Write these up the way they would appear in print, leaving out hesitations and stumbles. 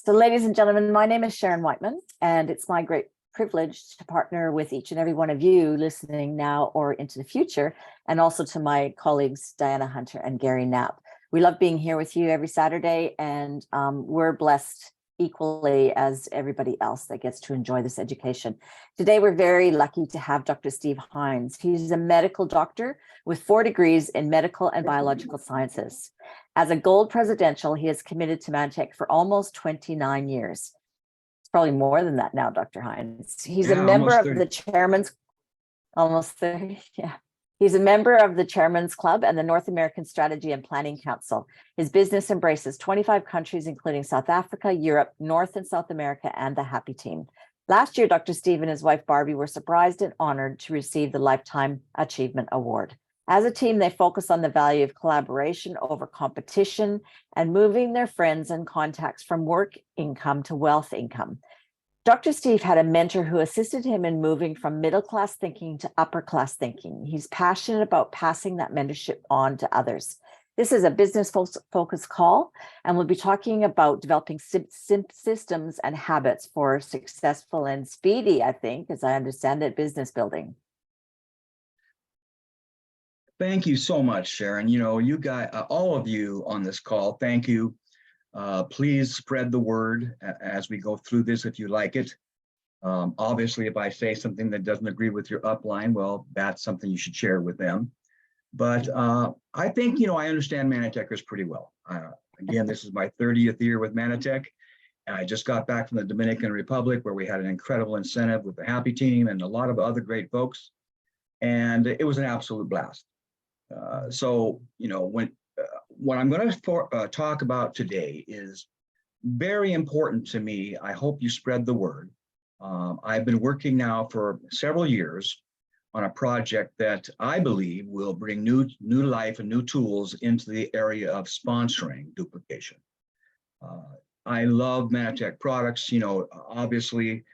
So ladies and gentlemen, my name is Sharon Whiteman, and it's my great privilege to partner with each and every one of you listening now or into the future, and also to my colleagues, Diana Hunter and Gary Knapp. We love being here with you every Saturday, and we're blessed equally as everybody else that gets to enjoy this education. Today, we're very lucky to have Dr. Steve Hines. He's a medical doctor with 4 degrees in medical and biological sciences. As a gold presidential, he is committed to Mantech for almost 29 years. It's probably more than that now, Dr. Hines. He's a member of the chairman's, almost 30, yeah. He's a member of the Chairman's Club and the North American Strategy and Planning Council. His business embraces 25 countries, including South Africa, Europe, North and South America, and the Happy Team. Last year, Dr. Steve and his wife, Barbie, were surprised and honored to receive the Lifetime Achievement Award. As a team, they focus on the value of collaboration over competition and moving their friends and contacts from work income to wealth income. Dr. Steve had a mentor who assisted him in moving from middle-class thinking to upper-class thinking. He's passionate about passing that mentorship on to others. This is a business-focused call, and we'll be talking about developing systems and habits for successful and speedy, I think, as I understand it, business building. Thank you so much, Sharon. You know, you guys, all of you on this call, thank you. Please spread the word as we go through this if you like it. Obviously, if I say something that doesn't agree with your upline, well, that's something you should share with them. But I think, you know, I understand Manatechers pretty well. Again, this is my 30th year with Manatech. And I just got back from the Dominican Republic where we had an incredible incentive with the Happy Team and a lot of other great folks. And it was an absolute blast. So, you know, what I'm going to talk about today is very important to me. I hope you spread the word. I've been working now for several years on a project that I believe will bring new life and new tools into the area of sponsoring duplication. I love Manatech products. You know, obviously,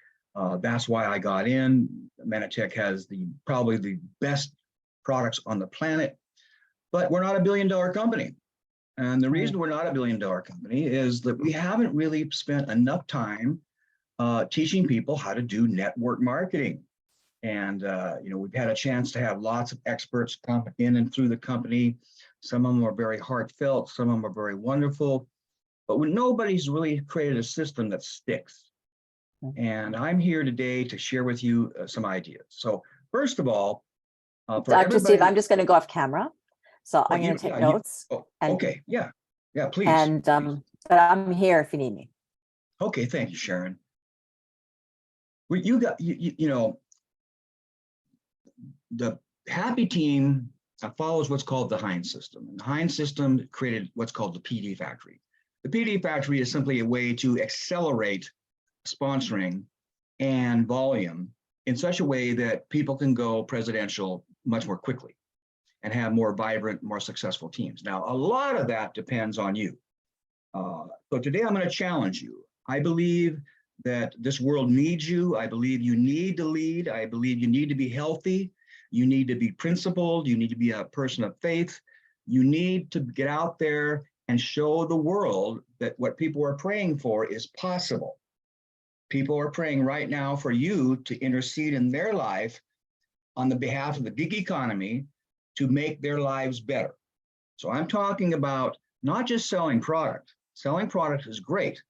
that's why I got in. Manatech has probably the best products on the planet, but we're not a billion-dollar company. And the reason we're not a billion-dollar company is that we haven't really spent enough time teaching people how to do network marketing. And, you know, we've had a chance to have lots of experts come in and through the company. Some of them are very heartfelt, some of them are very wonderful, but nobody's really created a system that sticks. And I'm here today to share with you some ideas. So first of all, Dr. Steve, I'm just going to go off camera. So I'm going to take notes. Okay, yeah, please. And but I'm here if you need me. Okay, thank you, Sharon. Well, you know, the Happy Team follows what's called the Hines system. And the Hines system created what's called the PD Factory. The PD Factory is simply a way to accelerate sponsoring and volume in such a way that people can go presidential much more quickly and have more vibrant, more successful teams. Now, a lot of that depends on you. So today I'm going to challenge you. I believe that this world needs you. I believe you need to lead. I believe you need to be healthy. You need to be principled. You need to be a person of faith. You need to get out there and show the world that what people are praying for is possible. People are praying right now for you to intercede in their life on the behalf of the gig economy to make their lives better. So I'm talking about not just selling product. Selling product is great,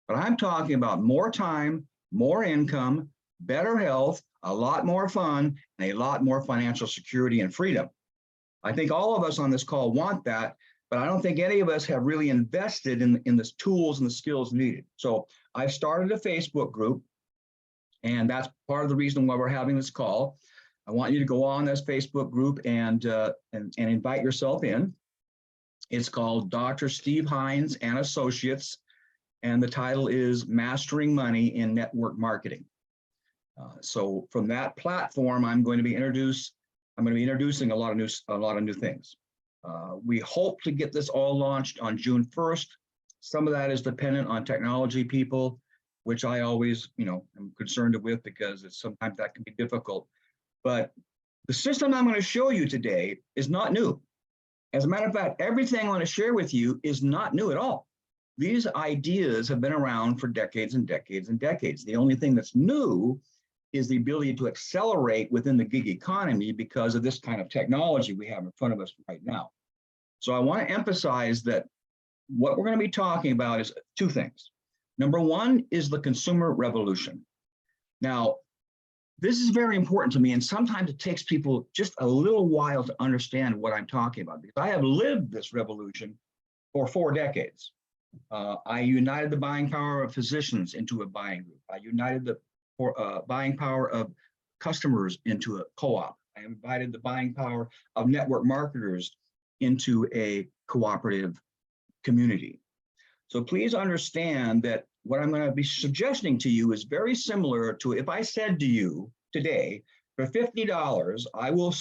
but I'm talking about more time, more income, better health, a lot more fun, and a lot more financial security and freedom. I think all of us on this call want that, but I don't think any of us have really invested in the tools and the skills needed. So I've started a Facebook group, and that's part of the reason why we're having this call. I want you to go on this Facebook group and invite yourself in. It's called Dr. Steve Hines and Associates, and the title is Mastering Money in Network Marketing. So from that platform, I'm going to be introducing a lot of new things. We hope to get this all launched on June 1st. Some of that is dependent on technology people, which I always, you know, am concerned with because sometimes that can be difficult. But the system I'm going to show you today is not new. As a matter of fact, everything I want to share with you is not new at all. these ideas have been around for decades and decades and decades. The only thing that's new is the ability to accelerate within the gig economy because of this kind of technology we have in front of us right now. So I want to emphasize that what we're going to be talking about is two things. Number one is the consumer revolution. Now, this is very important to me, and sometimes it takes people just a little while to understand what I'm talking about, because I have lived this revolution for 4 decades. I united the buying power of physicians into a buying group. I united the buying power of customers into a co-op. I invited the buying power of network marketers into a cooperative community. So please understand that what I'm going to be suggesting to you is very similar to if I said to you today, for $50, I will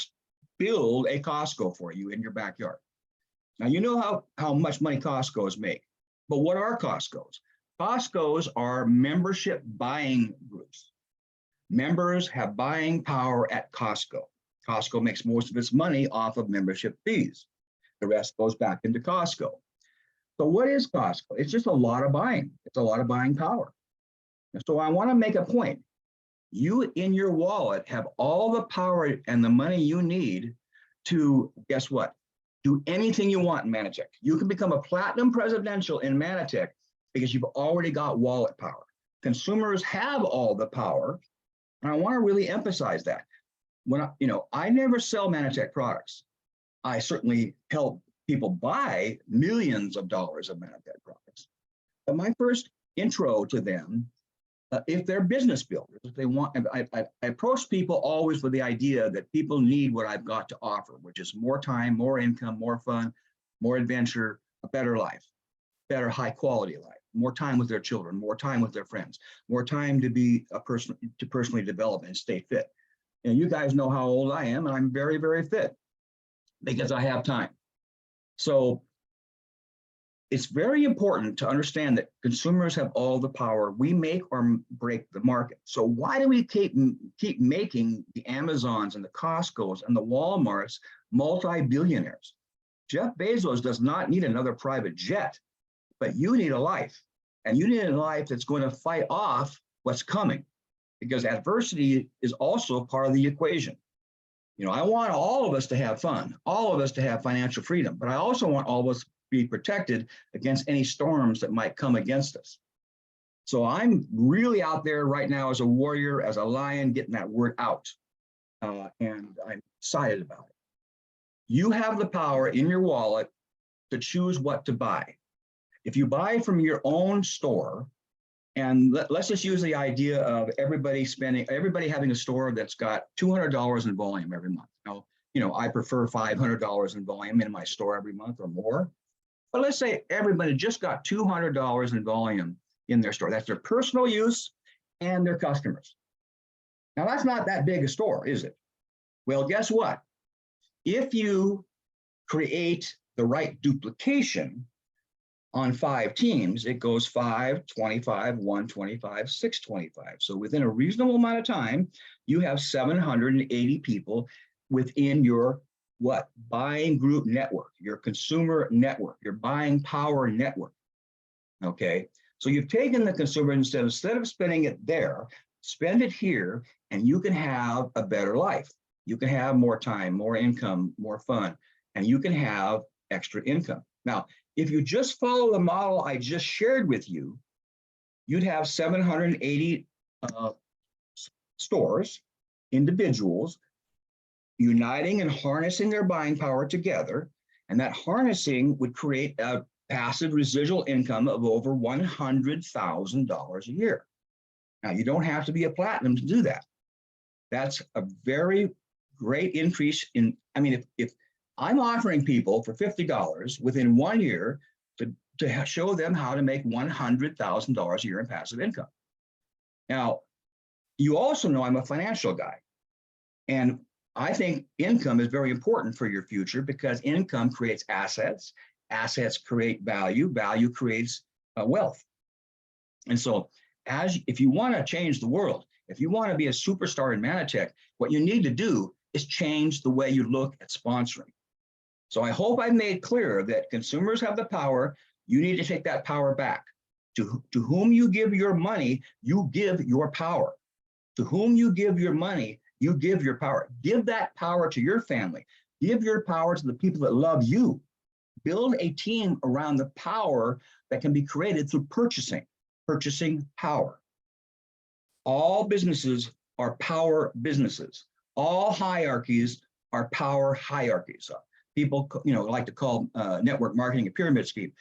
build a Costco for you in your backyard. Now, you know how much money Costco's make, but what are Costco's? Costco's are membership buying groups. Members have buying power at Costco. Costco makes most of its money off of membership fees. The rest goes back into Costco. So what is Costco? It's just a lot of buying. It's a lot of buying power. And so I want to make a point. You in your wallet have all the power and the money you need to, guess what? Do anything you want in Manatech. You can become a platinum presidential in Manatech because you've already got wallet power. Consumers have all the power. And I want to really emphasize that. When I never sell Manatech products. I certainly help people buy millions of dollars of Manatech products. But my first intro to them, if they're business builders, if they want, I approach people always with the idea that people need what I've got to offer, which is more time, more income, more fun, more adventure, a better life, better high quality life, more time with their children, more time with their friends, more time to be a person, to personally develop and stay fit. And you guys know how old I am, and I'm very, very fit because I have time. So it's very important to understand that consumers have all the power. We make or break the market. So why do we keep making the Amazons and the Costco's and the Walmarts multi-billionaires? Jeff Bezos does not need another private jet, but you need a life. And you need a life that's going to fight off what's coming, because adversity is also part of the equation. I want all of us to have fun, all of us to have financial freedom, but I also want all of us to be protected against any storms that might come against us. So I'm really out there right now as a warrior, as a lion, getting that word out. And I'm excited about it. You have the power in your wallet to choose what to buy. If you buy from your own store, and let's just use the idea of everybody having a store that's got $200 in volume every month. Now, I prefer $500 in volume in my store every month or more. But let's say everybody just got $200 in volume in their store. That's their personal use and their customers. Now, that's not that big a store, is it? Well, guess what? If you create the right duplication on 5 teams, it goes 5, 25, 125, 625. So within a reasonable amount of time, you have 780 people within your buying group network, your consumer network, your buying power network. Okay, so you've taken the consumer instead of spending it there, spend it here, and you can have a better life. You can have more time, more income, more fun, and you can have extra income. Now, if you just follow the model I just shared with you, you'd have 780 stores, individuals, uniting and harnessing their buying power together. And that harnessing would create a passive residual income of over $100,000 a year. Now, you don't have to be a platinum to do that. That's a very great increase in, if I'm offering people for $50 within 1 year to show them how to make $100,000 a year in passive income. Now, you also know I'm a financial guy, and I think income is very important for your future because income creates assets, assets create value, value creates wealth. And so if you want to change the world, if you want to be a superstar in Manatech, what you need to do is change the way you look at sponsoring. So I hope I made clear that consumers have the power. You need to take that power back. To whom you give your money, you give your power. To whom you give your money, you give your power. Give that power to your family. Give your power to the people that love you. Build a team around the power that can be created through purchasing power. All businesses are power businesses. All hierarchies are power hierarchies. People, like to call network marketing a pyramid scheme.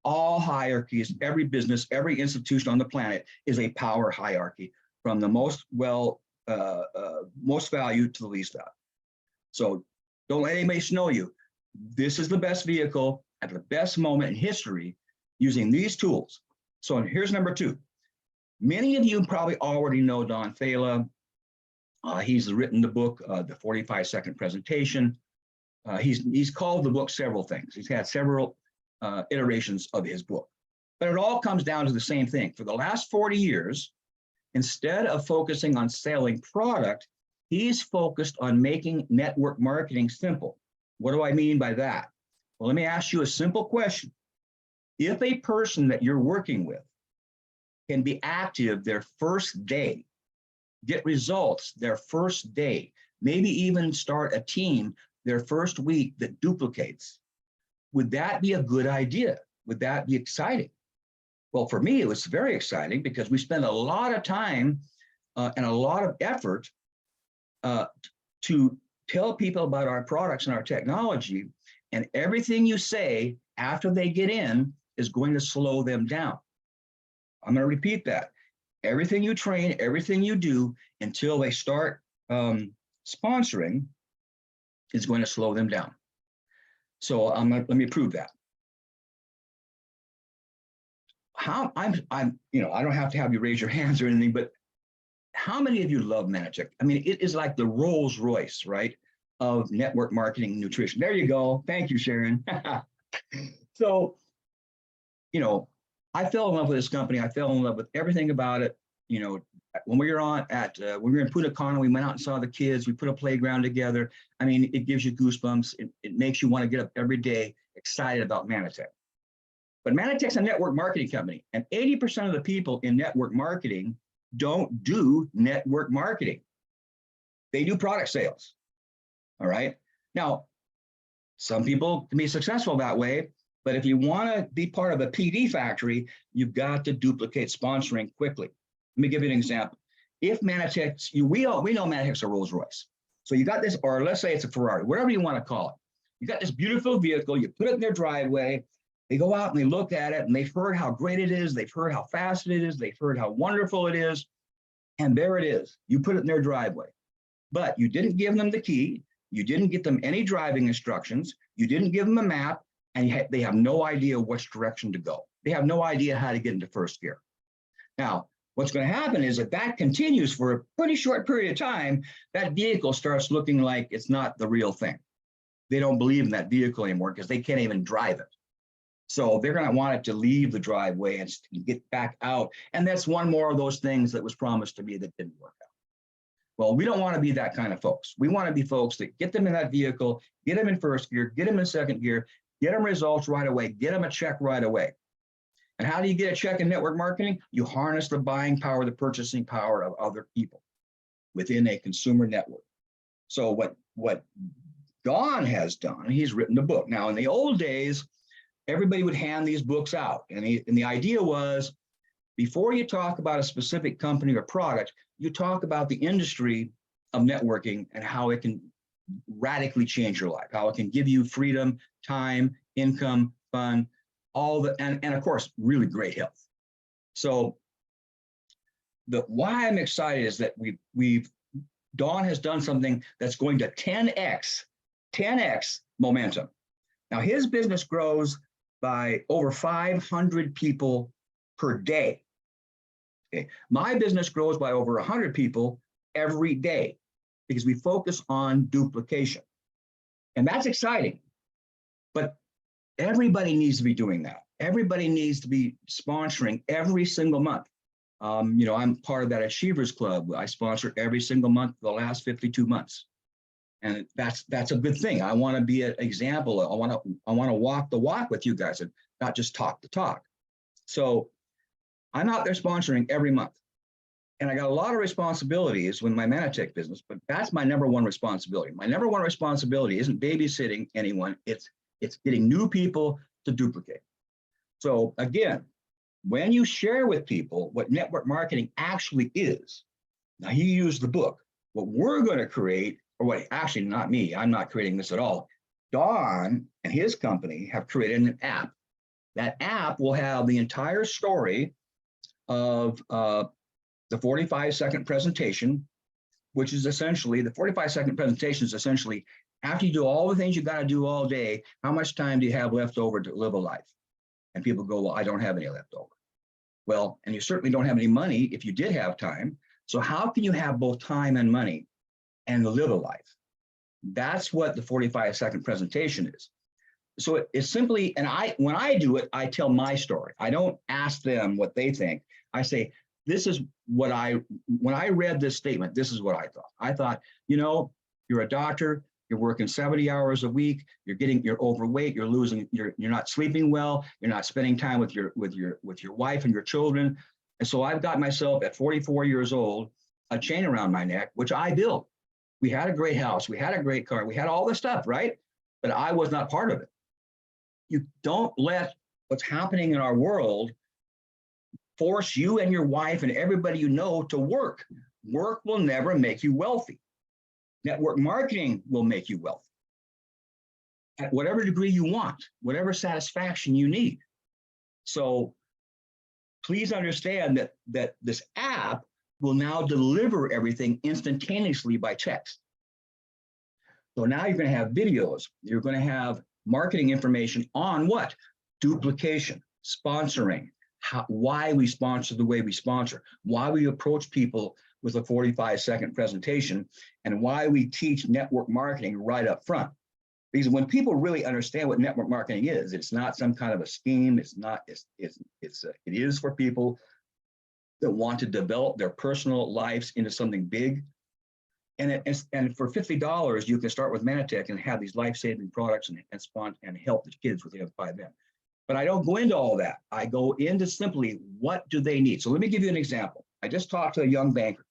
All hierarchies, every business, every institution on the planet is a power hierarchy, from the most value to the least value. So don't let anybody snow you. This is the best vehicle at the best moment in history using these tools. So here's number 2. Many of you probably already know Don Thala. He's written the book, The 45-Second Presentation. He's called the book several things. He's had several iterations of his book. But it all comes down to the same thing. For the last 40 years, instead of focusing on selling product, he's focused on making network marketing simple. What do I mean by that? Well, let me ask you a simple question. If a person that you're working with can be active their first day, get results their first day, maybe even start a team their first week that duplicates, would that be a good idea? Would that be exciting? Well, for me, it was very exciting because we spend a lot of time and a lot of effort to tell people about our products and our technology, and everything you say after they get in is going to slow them down. I'm going to repeat that. Everything you train, everything you do until they start sponsoring is going to slow them down. So let me prove that. I don't have to have you raise your hands or anything, but how many of you love Manitech? I mean, it is like the Rolls Royce, right, of network marketing and nutrition. There you go. Thank you, Sharon. So, I fell in love with this company. I fell in love with everything about it. When we were when we were in Punta Cana, we went out and saw the kids. We put a playground together. I mean, it gives you goosebumps. It makes you want to get up every day excited about Manitech. But Manitech's a network marketing company, and 80% of the people in network marketing don't do network marketing. They do product sales. All right. Now, some people can be successful that way, but if you want to be part of a PD factory, you've got to duplicate sponsoring quickly. Let me give you an example. If Manitech, we know Manitech's a Rolls Royce. So you got this, or let's say it's a Ferrari, whatever you want to call it. You got this beautiful vehicle, you put it in their driveway, they go out and they look at it and they've heard how great it is, they've heard how fast it is, they've heard how wonderful it is, and there it is. You put it in their driveway. But you didn't give them the key, you didn't get them any driving instructions, you didn't give them a map, and they have no idea which direction to go. They have no idea how to get into first gear. Now, what's going to happen is if that continues for a pretty short period of time, that vehicle starts looking like it's not the real thing. They don't believe in that vehicle anymore because they can't even drive it. So they're going to want it to leave the driveway and get back out. And that's one more of those things that was promised to me that didn't work out. Well, we don't want to be that kind of folks. We want to be folks that get them in that vehicle, get them in first gear, get them in second gear, get them results right away, get them a check right away. And how do you get a check in network marketing? You harness the buying power, the purchasing power of other people within a consumer network. So what Don has done, he's written a book. Now, in the old days, everybody would hand these books out. And the idea was, before you talk about a specific company or product, you talk about the industry of networking and how it can radically change your life, how it can give you freedom, time, income, fun, and of course, really great health. So why I'm excited is that Don has done something that's going to 10x momentum. Now his business grows by over 500 people per day. Okay. My business grows by over 100 people every day because we focus on duplication. And that's exciting, but everybody needs to be doing that. Everybody needs to be sponsoring every single month. I'm part of that Achievers Club. I sponsor every single month for the last 52 months. And that's a good thing. I want to be an example. I want to walk the walk with you guys. not just talk the talk. So I'm out there sponsoring every month. And I got a lot of responsibilities with my Manatech business, but that's my number one responsibility. My number one responsibility isn't babysitting anyone. It's getting new people to duplicate. So again, when you share with people what network marketing actually is, now you use the book, what we're going to create, or what actually not me, I'm not creating this at all. Don and his company have created an app. That app will have the entire story of the 45-second presentation, which is essentially, the 45-second presentation is essentially, after you do all the things you got to do all day, how much time do you have left over to live a life? And people go, well, I don't have any left over. Well, and you certainly don't have any money if you did have time. So how can you have both time and money and live a life? That's what the 45-second presentation is. So it's simply, and when I do it, I tell my story. I don't ask them what they think. I say, this is what when I read this statement, this is what I thought. I thought, you know, you're a doctor, you're working 70 hours a week, you're overweight, you're not sleeping well, you're not spending time with your wife and your children. And so I've got myself at 44 years old, a chain around my neck, which I built. We had a great house, we had a great car, we had all this stuff, right? But I was not part of it. You don't let what's happening in our world force you and your wife and everybody you know to work. Work will never make you wealthy. Network marketing will make you wealthy at whatever degree you want, whatever satisfaction you need. So please understand that this app will now deliver everything instantaneously by text. So now you're going to have videos, you're going to have marketing information on what? Duplication, sponsoring, why we sponsor the way we sponsor, why we approach people with a 45-second presentation, and why we teach network marketing right up front. Because when people really understand what network marketing is, it's not some kind of a scheme. It is for people that want to develop their personal lives into something big. And for $50, you can start with Manatech and have these life-saving products and help the kids with the other 5 men. But I don't go into all that. I go into simply what do they need. So let me give you an example. I just talked to a young banker,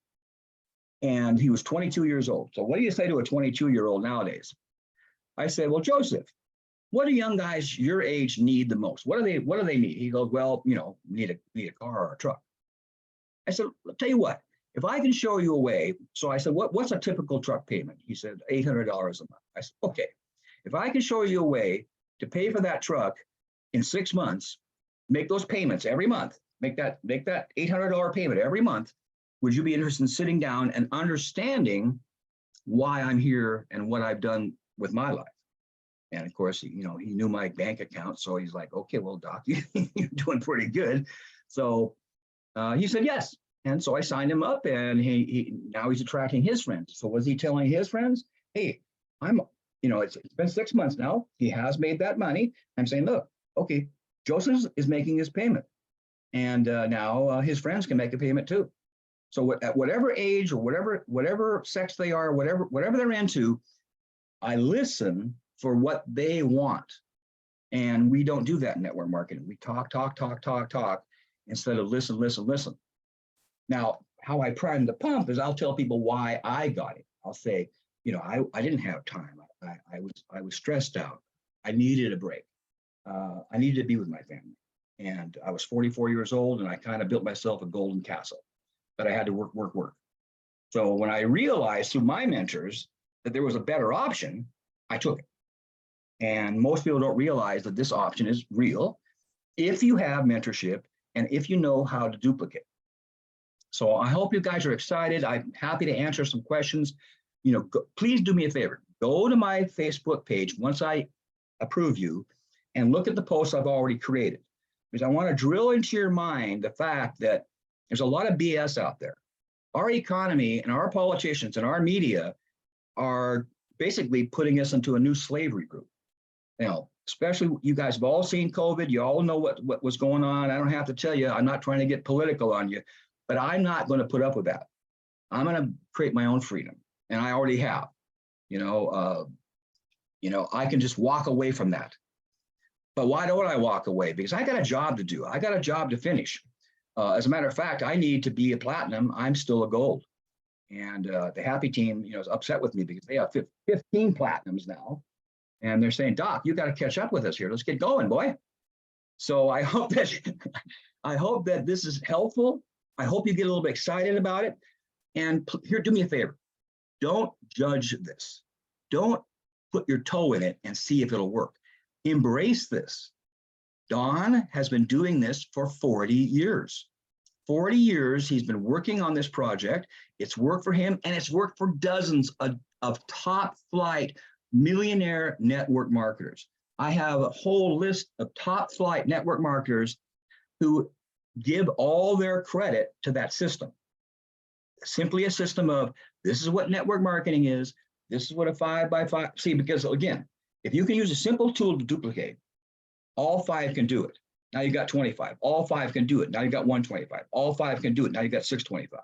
and he was 22 years old. So what do you say to a 22-year-old nowadays? I said, well, Joseph, what do young guys your age need the most? What do they need? He goes, well, you know, need a car or a truck. I said, I'll tell you what, if I can show you a way. So I said, what's a typical truck payment? He said, $800 a month. I said, okay, if I can show you a way to pay for that truck in 6 months, make those payments every month, make that $800 payment every month, would you be interested in sitting down and understanding why I'm here and what I've done with my life? And of course, you know, he knew my bank account. So he's like, okay, well, Doc, you're doing pretty good. So he said, yes. And so I signed him up, and now he's attracting his friends. So was he telling his friends, hey, it's been 6 months now. He has made that money. I'm saying, look, okay, Joseph is making his payment. And now his friends can make a payment too. So at whatever age or whatever sex they are, whatever they're into, I listen for what they want. And we don't do that in network marketing. We talk instead of listen. Now, how I prime the pump is I'll tell people why I got it. I'll say, you know, I didn't have time. I was stressed out. I needed a break. I needed to be with my family. And I was 44 years old, and I kind of built myself a golden castle, but I had to work. So when I realized through my mentors that there was a better option, I took it. And most people don't realize that this option is real if you have mentorship and if you know how to duplicate. So I hope you guys are excited. I'm happy to answer some questions. You know, please do me a favor. Go to my Facebook page once I approve you and look at the posts I've already created, because I want to drill into your mind the fact that there's a lot of BS out there. Our economy and our politicians and our media are basically putting us into a new slavery group. You know, especially you guys have all seen COVID. You all know what was going on. I don't have to tell you. I'm not trying to get political on you, but I'm not going to put up with that. I'm going to create my own freedom, and I already have. I can just walk away from that. But why don't I walk away? Because I got a job to do. I got a job to finish. As a matter of fact, I need to be a platinum. I'm still a gold. And the happy team, is upset with me because they have 15 platinums now. And they're saying, Doc, you got to catch up with us here. Let's get going, boy. So I hope that this is helpful. I hope you get a little bit excited about it. And here, do me a favor. Don't judge this. Don't put your toe in it and see if it'll work. Embrace this. Don has been doing this for 40 years. 40 years he's been working on this project. It's worked for him, and it's worked for dozens of top flight millionaire network marketers. I have a whole list of top flight network marketers who give all their credit to that system. Simply a system of, this is what network marketing is. This is what a 5x5. See, because again, if you can use a simple tool to duplicate, all 5 can do it. Now you got 25. All 5 can do it. Now you got 125. All 5 can do it. Now you got 625.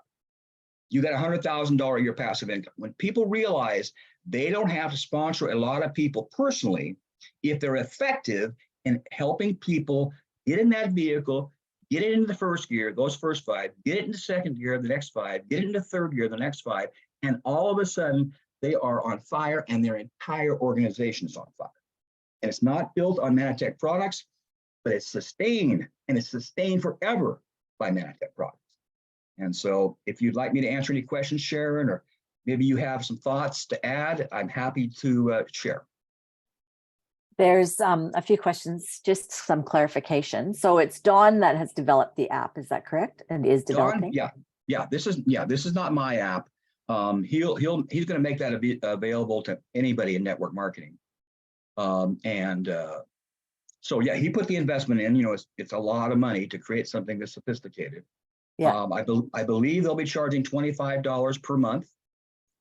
You got $100,000 a year passive income. When people realize they don't have to sponsor a lot of people personally, if they're effective in helping people get in that vehicle, get it into the first gear, those first 5, get it into second gear, the next 5, get it into third gear, the next 5, and all of a sudden they are on fire and their entire organization is on fire. And it's not built on Manatech products, but it's sustained, and it's sustained forever by Manatech products. And so if you'd like me to answer any questions, Sharon, or maybe you have some thoughts to add, I'm happy to share. There's a few questions, just some clarification. So it's Don that has developed the app, is that correct? And is developing? Don, yeah. This is not my app. He's going to make that available to anybody in network marketing. So yeah, he put the investment in. It's a lot of money to create something that's sophisticated. Yeah. I believe they'll be charging $25 per month.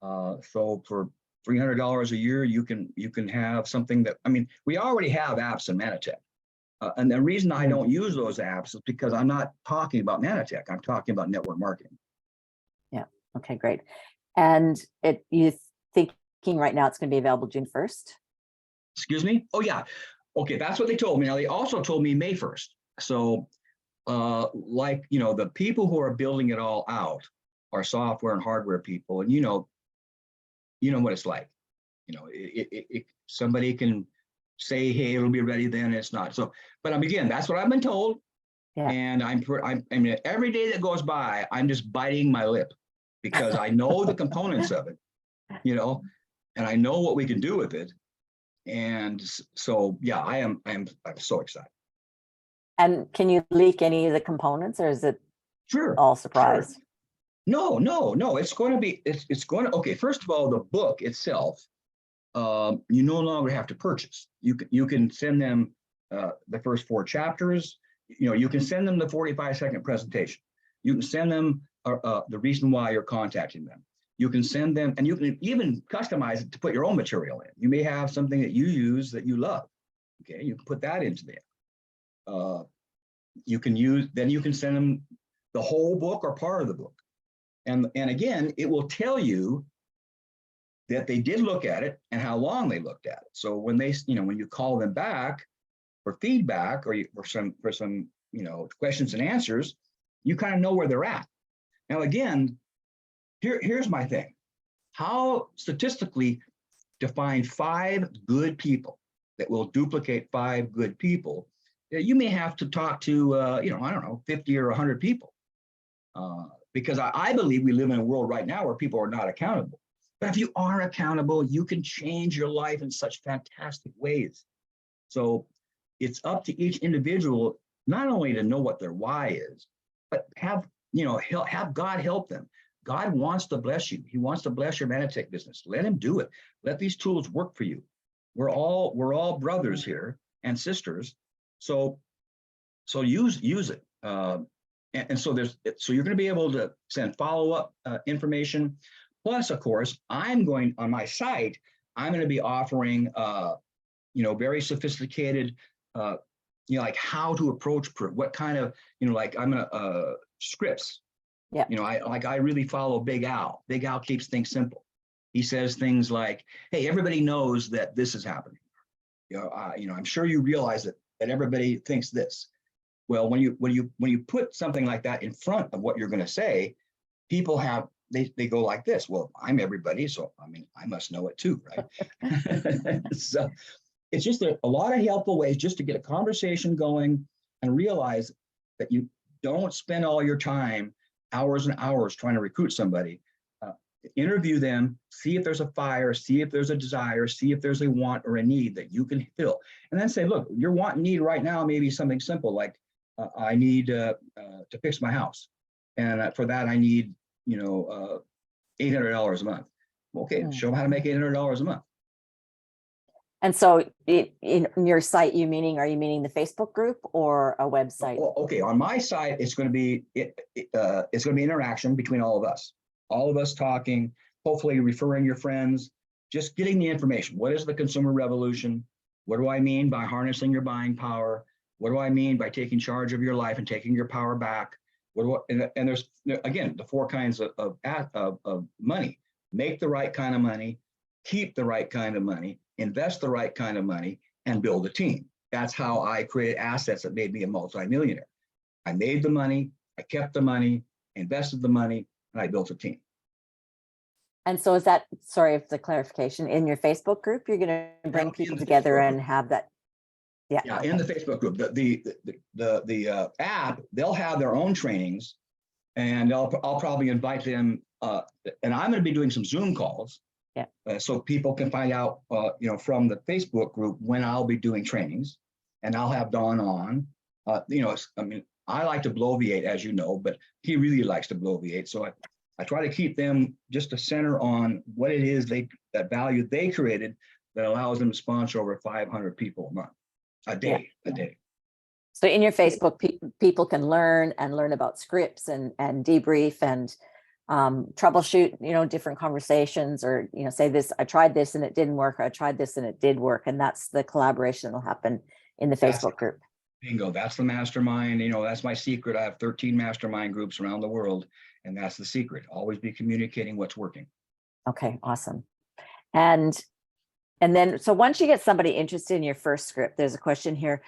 So for $300 a year, you can have something that, we already have apps in Manatech. And the reason I don't use those apps is because I'm not talking about Manatech. I'm talking about network marketing. Yeah. Okay, great. And you thinking right now it's going to be available June 1st? Excuse me? Oh, yeah. Okay, that's what they told me. Now, they also told me May 1st. So, the people who are building it all out are software and hardware people. And you know what it's like. Somebody can say, hey, it'll be ready then, it's not. So, but again, that's what I've been told. Yeah. And every day that goes by, I'm just biting my lip because I know the components of it, and I know what we can do with it. And so, yeah, I'm so excited. And can you leak any of the components, or is it all surprise? Sure. No. It's going to be, okay. First of all, the book itself, you no longer have to purchase. You can send them the first 4 chapters. You can send them the 45-second presentation. You can send them the reason why you're contacting them. You can send them, and you can even customize it to put your own material in. You may have something that you use that you love. Okay, you can put that into there. You can send them the whole book or part of the book. And again, it will tell you that they did look at it and how long they looked at it. So when when you call them back for feedback or for some questions and answers, you kind of know where they're at. Now, again, here's my thing. How statistically to find 5 good people that will duplicate 5 good people, you may have to talk to, 50 or 100 people. Because I believe we live in a world right now where people are not accountable. But if you are accountable, you can change your life in such fantastic ways. So it's up to each individual not only to know what their why is, but have God help them. God wants to bless you. He wants to bless your Manatech business. Let him do it. Let these tools work for you. We're all brothers here and sisters. So use it. And so you're going to be able to send follow-up information. Plus, of course, on my site, I'm going to be offering, very sophisticated, like how to approach proof, what kind of, I'm going to scripts. Yeah. I really follow Big Al. Big Al keeps things simple. He says things like, hey, everybody knows that this is happening. I'm sure you realize that that everybody thinks this. Well, when you put something like that in front of what you're going to say, people have they go like this. Well, I'm everybody, so I mean, I must know it too, right? So it's just a lot of helpful ways just to get a conversation going and realize that you don't spend all your time, hours and hours, trying to recruit somebody. Interview them, see if there's a fire, see if there's a desire, see if there's a want or a need that you can fill. And then say, look, your want and need right now may be something simple like, I need to fix my house. And for that, I need, $800 a month. Okay, show them how to make $800 a month. And so in your site, are you meaning the Facebook group or a website? Well, okay, on my site, it's going to be interaction between all of us talking, hopefully referring your friends, just getting the information. What is the consumer revolution? What do I mean by harnessing your buying power? What do I mean by taking charge of your life and taking your power back? And there's, again, the 4 kinds of money. Make the right kind of money, keep the right kind of money, invest the right kind of money, and build a team. That's how I created assets that made me a multimillionaire. I made the money, I kept the money, invested the money, and I built a team. And so is that, sorry if the clarification, in your Facebook group, you're going to bring people together and have that? Yeah. Okay. In the Facebook group, the app, they'll have their own trainings, and I'll probably invite them. And I'm going to be doing some Zoom calls. Yeah. So people can find out, from the Facebook group when I'll be doing trainings, and I'll have Dawn on. I like to bloviate, as you know, but he really likes to bloviate. So I try to keep them just to center on what it is that value they created that allows them to sponsor over 500 people a month, a day. So in your Facebook, people can learn about scripts and debrief and troubleshoot, different conversations, or, say this, I tried this and it didn't work, or I tried this and it did work. And that's the collaboration that will happen in the Facebook group. Bingo. That's the mastermind. That's my secret. I have 13 mastermind groups around the world, and that's the secret. Always be communicating what's working. Okay, awesome. And then, so once you get somebody interested in your first script, there's a question here.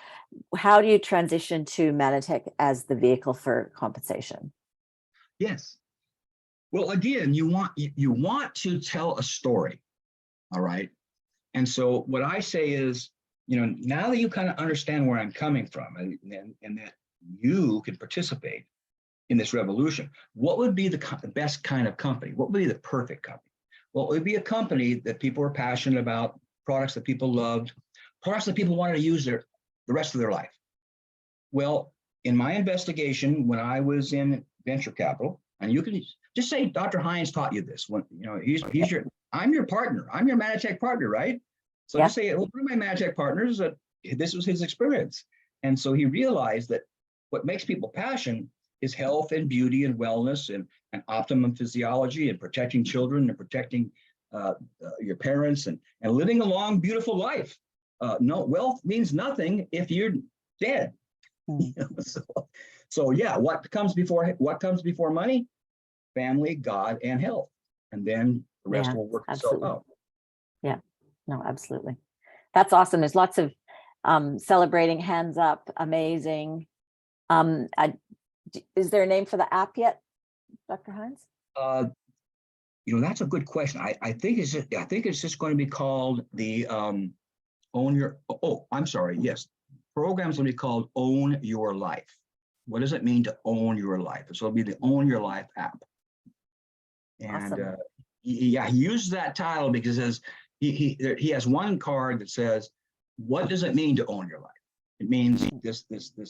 How do you transition to Manatech as the vehicle for compensation? Yes. Well, again, you want to tell a story. All right. And so what I say is, now that you kind of understand where I'm coming from and that you can participate in this revolution, what would be the best kind of company? What would be the perfect company? Well, it would be a company that people are passionate about, products that people loved, products that people wanted to use the rest of their life. Well, in my investigation, when I was in venture capital, and you can just say Dr. Hines taught you this. When I'm your partner. I'm your Manatech partner, right? So just say, well, one of my Manatech partners, this was his experience. And so he realized that what makes people passionate is health and beauty and wellness and optimum physiology and protecting children and protecting your parents and living a long, beautiful life. No, wealth means nothing if you're dead. So yeah, what comes before money? Family, God, and health. And then the rest will work itself out. Yeah, no, absolutely. That's awesome. There's lots of celebrating, hands up, amazing. Is there a name for the app yet, Dr. Hines? That's a good question. I think it's just going to be called the Own Your. Oh, I'm sorry. Yes, program's going to be called Own Your Life. What does it mean to own your life? So it'll be the Own Your Life app. And awesome. He uses that title because he has one card that says, "What does it mean to own your life?" It means this,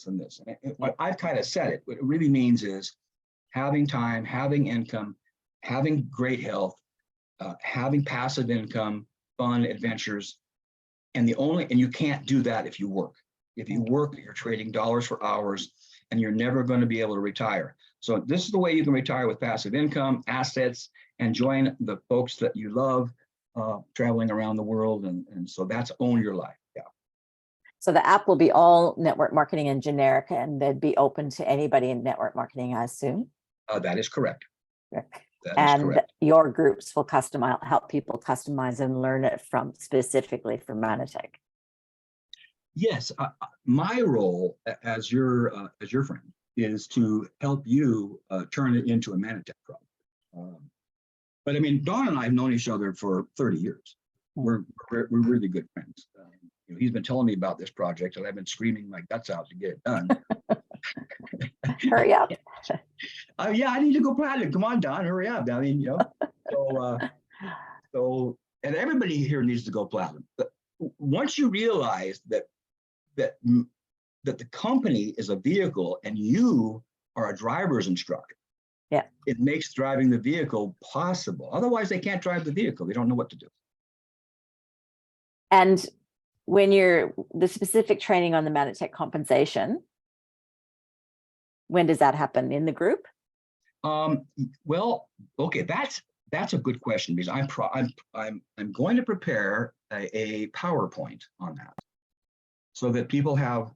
and this. And I've kind of said it. What it really means is having time, having income, having great health, having passive income, fun, adventures, and you can't do that if you work. If you work, you're trading dollars for hours, and you're never going to be able to retire. So this is the way you can retire with passive income, assets, and join the folks that you love, traveling around the world. And so that's Own Your Life. Yeah. So the app will be all network marketing and generic, and they'd be open to anybody in network marketing, I assume. That is correct. And your groups will help people customize and learn it specifically from Manatech. Yes, my role as your friend is to help you turn it into a Manatech product. But I mean, Don and I have known each other for 30 years. We're really good friends. He's been telling me about this project, and I've been screaming my guts out to get it done. Hurry up. Yeah, I need to go platinum. Come on, Don, hurry up. I mean, so and everybody here needs to go platinum. But once you realize that the company is a vehicle and you are a driver's instructor, yeah, it makes driving the vehicle possible. Otherwise, they can't drive the vehicle. They don't know what to do. And when you're the specific training on the Manatech compensation, when does that happen in the group? Well, okay, that's a good question, because I'm going to prepare a PowerPoint on that, so that people have.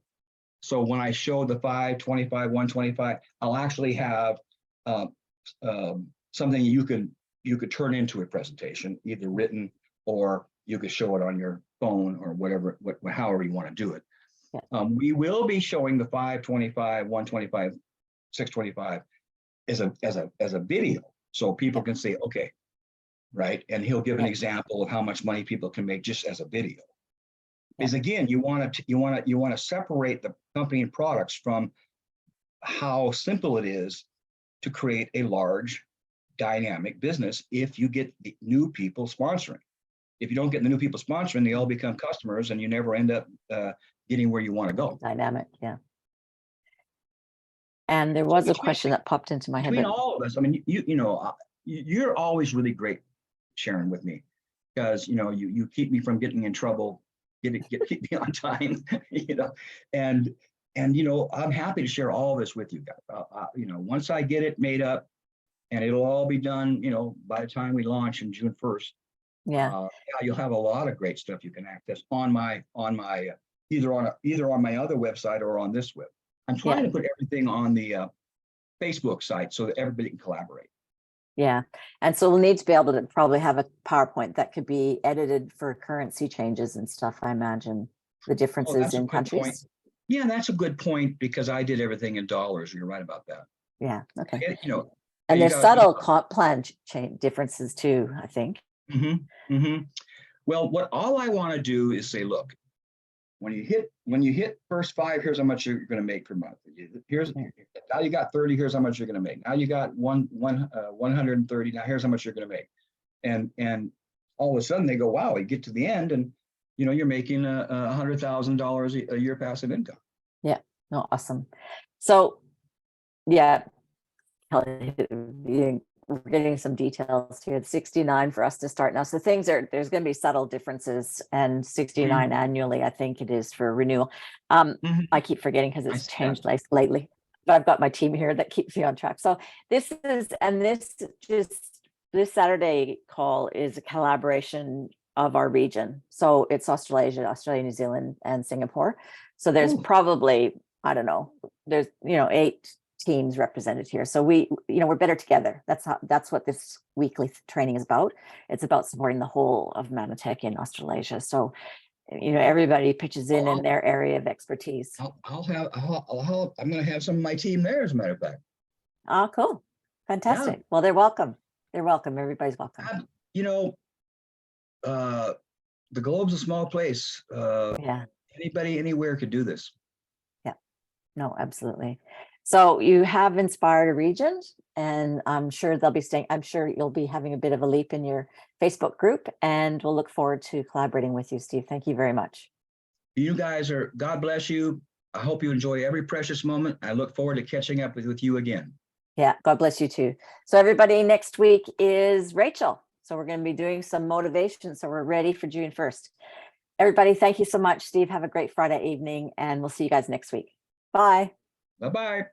So when I show the 525, 125, I'll actually have something you could turn into a presentation, either written, or you could show it on your phone, or whatever, however you want to do it. Yeah. We will be showing the 525, 125, 625 as a video, so people can say, okay, right, and he'll give an example of how much money people can make just as a video. Because again, you want to separate the company and products from how simple it is to create a large, dynamic business if you get the new people sponsoring. If you don't get the new people sponsoring, they all become customers, and you never end up getting where you want to go. Dynamic, yeah. And there was a question that popped into my head. Between all of us, I mean, you're always really great, Sharon, with me, because you keep me from getting in trouble. Keep me on time, and I'm happy to share all this with you guys. Once I get it made up, and it'll all be done, by the time we launch on June 1st. Yeah, you'll have a lot of great stuff you can access on my either on my other website or on this web. I'm trying to put everything on the Facebook site so that everybody can collaborate. Yeah. And so we'll need to be able to probably have a PowerPoint that could be edited for currency changes and stuff, I imagine, the differences in countries. Point. Yeah, that's a good point, because I did everything in dollars. You're right about that. Yeah. Okay. And there's subtle comp plan differences too, I think. Mm-hmm. Mm-hmm. Well, all I want to do is say, look, when you hit first 5, here's how much you're going to make per month. Now you got 30. Here's how much you're going to make. Now you got 130. Now here's how much you're going to make. And all of a sudden they go, wow, you get to the end, and you're making $100,000 a year passive income. Yeah. No, awesome. So, yeah, we're getting some details here. It's 69 for us to start now. So there's going to be subtle differences, and 69 annually, I think it is for renewal. I keep forgetting because it's changed lately, but I've got my team here that keeps me on track. So this Saturday call is a collaboration of our region. So it's Australia, New Zealand, and Singapore. So there's probably, I don't know, there's 8 teams represented here. So we're better together. That's what this weekly training is about. It's about supporting the whole of Manatech in Australasia. So everybody pitches in their area of expertise. I'm going to have some of my team there, as a matter of fact. Oh, cool. Fantastic. Yeah. Well, they're welcome. Everybody's welcome. The globe's a small place. Anybody anywhere could do this. Yeah. No, absolutely. So you have inspired a region, and I'm sure I'm sure you'll be having a bit of a leap in your Facebook group, and we'll look forward to collaborating with you, Steve. Thank you very much. You guys God bless you. I hope you enjoy every precious moment. I look forward to catching up with you again. Yeah, God bless you too. So everybody, next week is Rachel. So we're going to be doing some motivation. So we're ready for June 1st. Everybody, thank you so much, Steve. Have a great Friday evening, and we'll see you guys next week. Bye. Bye-bye.